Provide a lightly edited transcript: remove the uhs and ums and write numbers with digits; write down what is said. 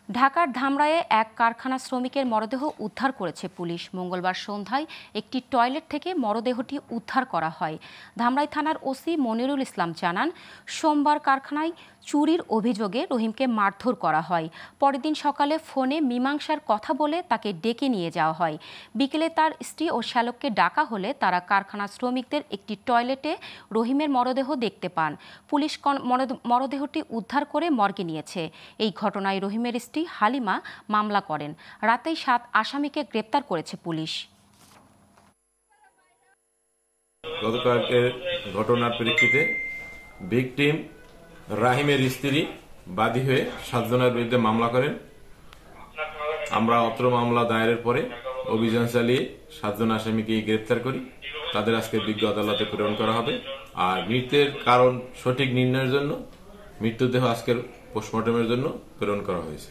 ঢাকার ধামরায়ে এক কারখানা শ্রমিকের মরদেহ উদ্ধার করেছে পুলিশ। মঙ্গলবার সন্ধ্যায় একটি টয়লেট থেকে মরদেহটি উদ্ধার করা হয়। ধামরাই থানার ওসি মনিরুল ইসলাম জানান, সোমবার কারখানায় চুরির অভিযোগে রহিমকে মারধর করা হয়। পরের দিন সকালে ফোনে মীমাংসার কথা বলে তাকে ডেকে নিয়ে যাওয়া হয়। বিকেলে তার স্ত্রী ও শ্যালককে ডাকা হলে তারা কারখানা শ্রমিকদের একটি টয়লেটে রহিমের মরদেহ দেখতে পান। পুলিশ মরদেহটি উদ্ধার করে মর্গে নিয়েছে। এই ঘটনায় রহিমের স্ত্রী হালিমা মামলা করেন। রাতেই 7 আসামিকে গ্রেপ্তার করেছে পুলিশ। গতকালকের ঘটনার প্রেক্ষিতে ভিকটিম রাহিমের স্ত্রী বাদী হয়ে 7 জনের বিরুদ্ধে মামলা করেন। আমরা অত্র মামলা দায়েরের পরে অভিযান চালিয়ে 7 জন আসামিকে গ্রেপ্তার করি। তাদের আজকে বিজ্ঞ আদালতে প্রেরণ করা হবে। আর মৃত্যুর কারণ সঠিক নির্ণয়ের জন্য মৃতদেহ আজকের পোস্টমর্টমের জন্য প্রেরণ করা হয়েছে।